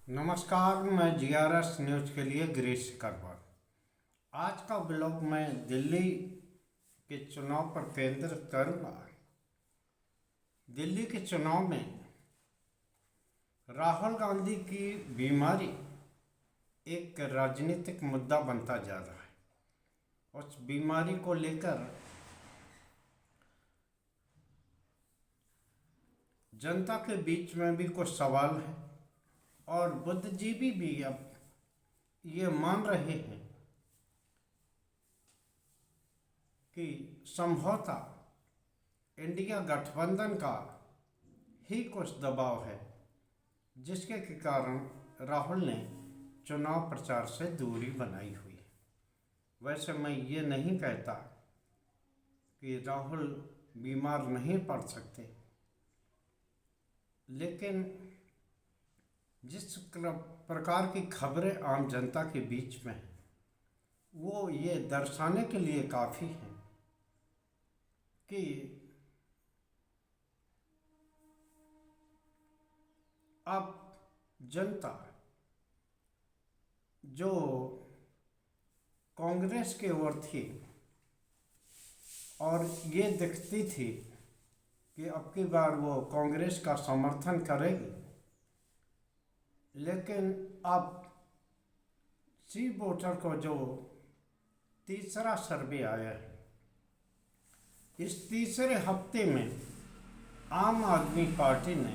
नमस्कार, मैं GRS news के लिए गिरीश करवर। आज का ब्लॉग मैं दिल्ली के चुनाव पर केंद्रित करूंगा। दिल्ली के चुनाव में राहुल गांधी की बीमारी एक राजनीतिक मुद्दा बनता जा रहा है। उस बीमारी को लेकर जनता के बीच में भी कुछ सवाल हैं और बुद्धिजीवी भी अब ये मान रहे हैं कि संभवतः इंडिया गठबंधन का ही कुछ दबाव है, जिसके के कारण राहुल ने चुनाव प्रचार से दूरी बनाई हुई है। वैसे मैं ये नहीं कहता कि राहुल बीमार नहीं पड़ सकते, लेकिन जिस प्रकार की खबरें आम जनता के बीच में हैं, वो ये दर्शाने के लिए काफ़ी हैं कि अब जनता जो कांग्रेस की ओर थी और ये दिखती थी कि अब की बार वो कांग्रेस का समर्थन करेगी, लेकिन अब सी वोटर को जो तीसरा सर्वे आया है, इस तीसरे हफ्ते में आम आदमी पार्टी ने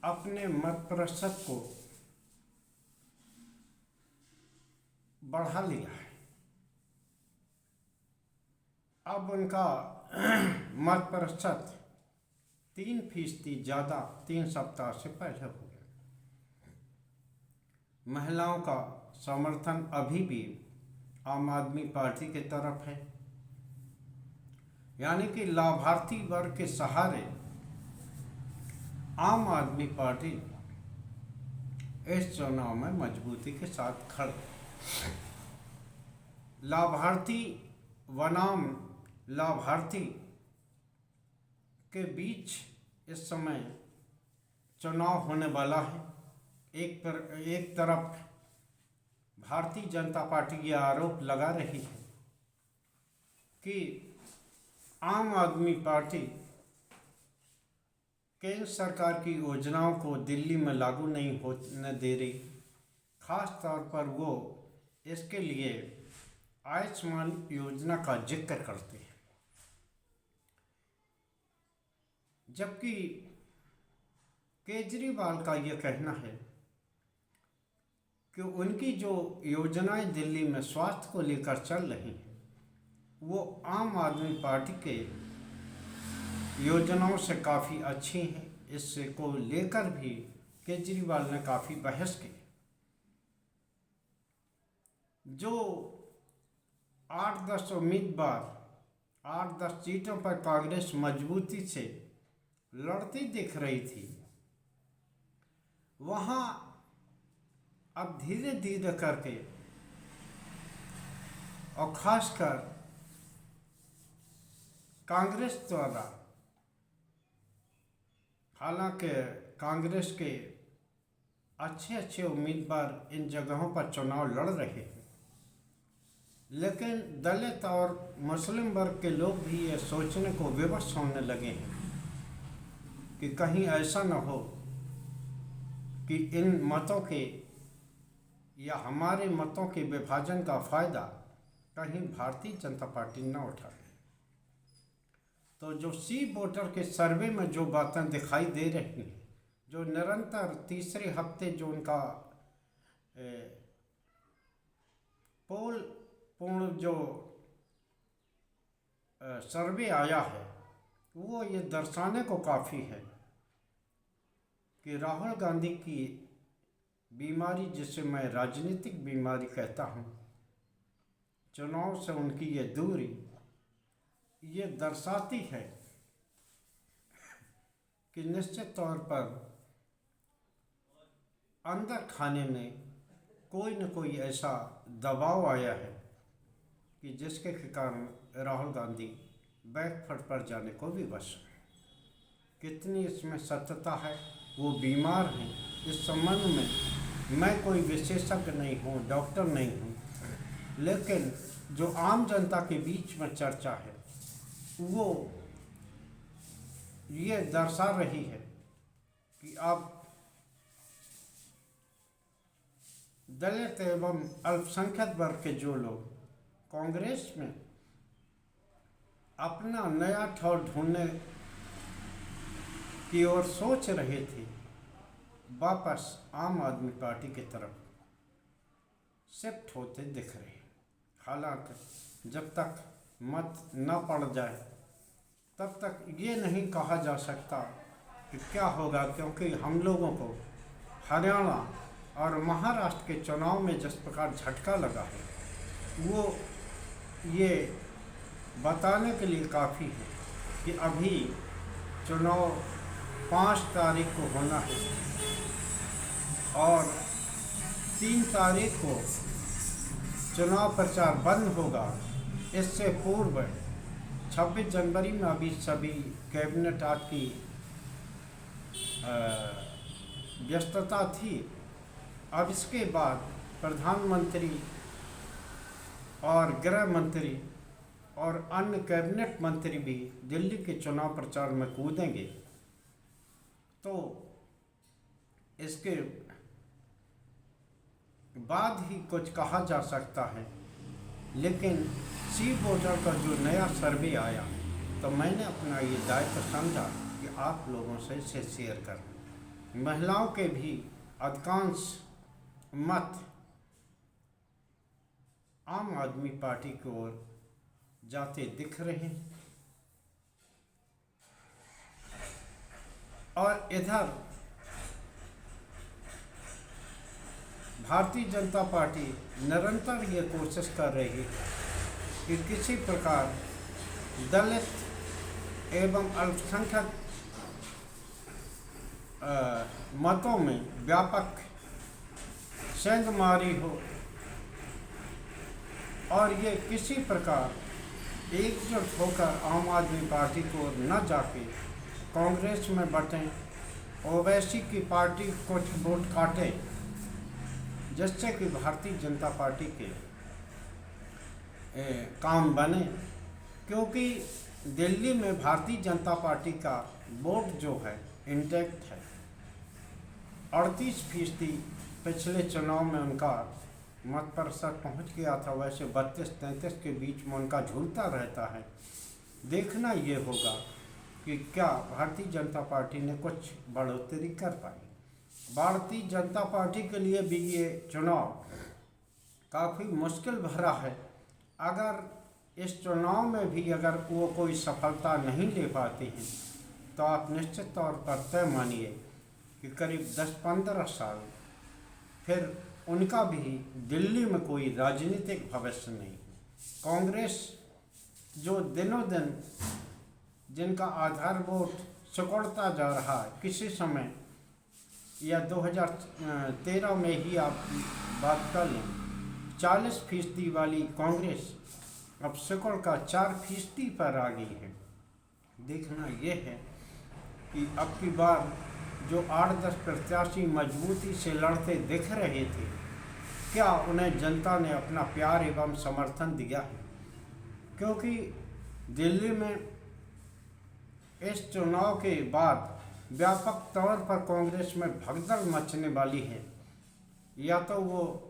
अपने मत प्रतिशत को बढ़ा लिया है। अब उनका मत प्रतिशत 3% ज़्यादा 3 सप्ताह से पहले हो गया। महिलाओं का समर्थन अभी भी आम आदमी पार्टी की तरफ है, यानी कि लाभार्थी वर्ग के सहारे आम आदमी पार्टी इस चुनाव में मजबूती के साथ खड़े। लाभार्थी बनाम लाभार्थी के बीच इस समय चुनाव होने वाला है। एक तरफ भारतीय जनता पार्टी ये आरोप लगा रही है कि आम आदमी पार्टी केंद्र सरकार की योजनाओं को दिल्ली में लागू नहीं होने दे रही। खास तौर पर वो इसके लिए आयुष्मान योजना का जिक्र करते हैं, जबकि केजरीवाल का ये कहना है कि उनकी जो योजनाएं दिल्ली में स्वास्थ्य को लेकर चल रही हैं, वो आम आदमी पार्टी के योजनाओं से काफ़ी अच्छी हैं। इससे को लेकर भी केजरीवाल ने काफ़ी बहस की। जो 8-10 उम्मीदवार 8-10 सीटों पर कांग्रेस मजबूती से लड़ती दिख रही थी, वहाँ अब धीरे धीरे करके और खासकर कांग्रेस द्वारा, हालांकि कांग्रेस के अच्छे उम्मीदवार इन जगहों पर चुनाव लड़ रहे हैं, लेकिन दलित और मुस्लिम वर्ग के लोग भी ये सोचने को विवश होने लगे हैं कि कहीं ऐसा न हो कि इन मतों के या हमारे मतों के विभाजन का फायदा कहीं भारतीय जनता पार्टी न उठाए। तो जो सी वोटर के सर्वे में जो बातें दिखाई दे रही हैं, जो निरंतर तीसरे हफ्ते जो उनका पोल पूर्ण जो सर्वे आया है, वो ये दर्शाने को काफ़ी है कि राहुल गांधी की बीमारी, जिसे मैं राजनीतिक बीमारी कहता हूँ, चुनाव से उनकी ये दूरी ये दर्शाती है कि निश्चित तौर पर अंदर खाने में कोई न कोई ऐसा दबाव आया है कि जिसके कारण राहुल गांधी बैकफुट पर जाने को भी बस। कितनी इसमें सत्यता है, वो बीमार हैं इस संबंध में मैं कोई विशेषज्ञ नहीं हूँ, डॉक्टर नहीं हूँ, लेकिन जो आम जनता के बीच में चर्चा है वो ये दर्शा रही है कि अब दलित एवं अल्पसंख्यक वर्ग के जो लोग कांग्रेस में अपना नया ठौर ढूंढने की ओर सोच रहे थे, वापस आम आदमी पार्टी की तरफ शिफ्ट होते दिख रहे हैं। हालांकि जब तक मत न पड़ जाए तब तक ये नहीं कहा जा सकता कि क्या होगा, क्योंकि हम लोगों को हरियाणा और महाराष्ट्र के चुनाव में जिस प्रकार झटका लगा है वो ये बताने के लिए काफ़ी है कि अभी चुनाव 5 तारीख को होना है और 3 तारीख को चुनाव प्रचार बंद होगा। इससे पूर्व 26 जनवरी में अभी सभी कैबिनेट की व्यस्तता थी। अब इसके बाद प्रधानमंत्री और गृह मंत्री और अन्य कैबिनेट मंत्री भी दिल्ली के चुनाव प्रचार में कूदेंगे, तो इसके बाद ही कुछ कहा जा सकता है। लेकिन सी वोटर का जो नया सर्वे आया तो मैंने अपना ये दायित्व समझा कि आप लोगों से इसे शेयर करें। महिलाओं के भी अधिकांश मत आम आदमी पार्टी की ओर जाते दिख रहे हैं और इधर भारतीय जनता पार्टी निरंतर ये कोशिश कर रही है कि किसी प्रकार दलित एवं अल्पसंख्यक मतों में व्यापक सेंधमारी हो और ये किसी प्रकार एकजुट होकर आम आदमी पार्टी को न जाके कांग्रेस में बटें, ओवैसी की पार्टी कुछ वोट काटे, जिससे कि भारतीय जनता पार्टी के काम बने। क्योंकि दिल्ली में भारतीय जनता पार्टी का वोट जो है इंटैक्ट है। 38% पिछले चुनाव में उनका मत प्रतिशत पहुँच गया था, वैसे 32-33 के बीच में उनका झूलता रहता है। देखना ये होगा कि क्या भारतीय जनता पार्टी ने कुछ बढ़ोतरी कर पाई। भारतीय जनता पार्टी के लिए भी ये चुनाव काफ़ी मुश्किल भरा है। अगर इस चुनाव में भी अगर वो कोई सफलता नहीं ले पाते हैं तो आप निश्चित तौर पर तय मानिए कि करीब 10-15 साल फिर उनका भी दिल्ली में कोई राजनीतिक भविष्य नहीं। कांग्रेस जो दिनों दिन जिनका आधार वोट सिकुड़ता जा रहा है, किसी समय या 2013 में ही आप बात कर लें, 40% वाली कांग्रेस अब सिकुड़ का 4% पर आ गई है। देखना ये है कि अब की बार जो 8-10 प्रत्याशी मजबूती से लड़ते दिख रहे थे, क्या उन्हें जनता ने अपना प्यार एवं समर्थन दिया है। क्योंकि दिल्ली में इस चुनाव के बाद व्यापक तौर पर कांग्रेस में भगदड़ मचने वाली है। या तो वो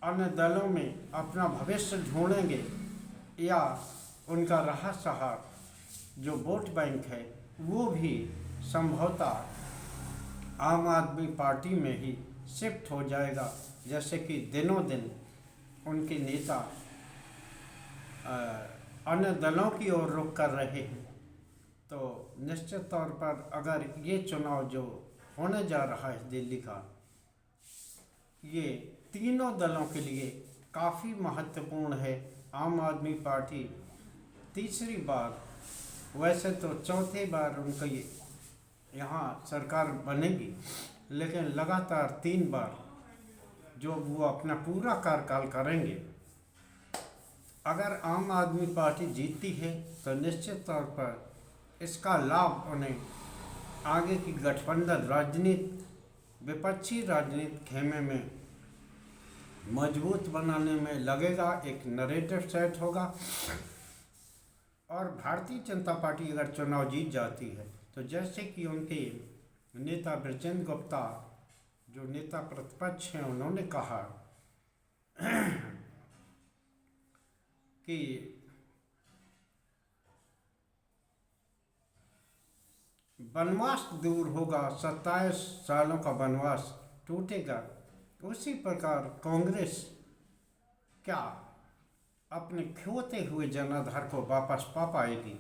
अन्य दलों में अपना भविष्य ढूंढेंगे या उनका रहा सहा जो वोट बैंक है वो भी संभवतः आम आदमी पार्टी में ही शिफ्ट हो जाएगा। जैसे कि दिनों दिन उनके नेता अन्य दलों की ओर रुख कर रहे हैं, तो निश्चित तौर पर अगर ये चुनाव जो होने जा रहा है दिल्ली का, ये तीनों दलों के लिए काफ़ी महत्वपूर्ण है। आम आदमी पार्टी तीसरी बार, वैसे तो चौथी बार उनकी यहाँ सरकार बनेगी, लेकिन लगातार 3 बार जो वो अपना पूरा कार्यकाल करेंगे। अगर आम आदमी पार्टी जीतती है तो निश्चित तौर पर इसका लाभ उन्हें आगे की गठबंधन राजनीति विपक्षी राजनीति खेमे में मजबूत बनाने में लगेगा, एक नरेटिव सेट होगा। और भारतीय जनता पार्टी अगर चुनाव जीत जाती है तो जैसे कि उनके नेता ब्रजेंद्र गुप्ता जो नेता प्रतिपक्ष हैं उन्होंने कहा कि वनवास दूर होगा, 27 सालों का वनवास टूटेगा, उसी प्रकार कांग्रेस क्या अपने खोते हुए जनाधार को वापस पा पाएगी।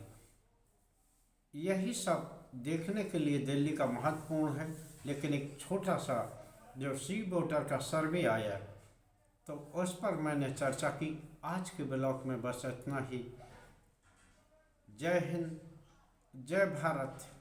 यही सब देखने के लिए दिल्ली का महत्वपूर्ण है। लेकिन एक छोटा सा जो सी वोटर का सर्वे आया तो उस पर मैंने चर्चा की। आज के ब्लॉग में बस इतना ही। जय हिंद, जय भारत।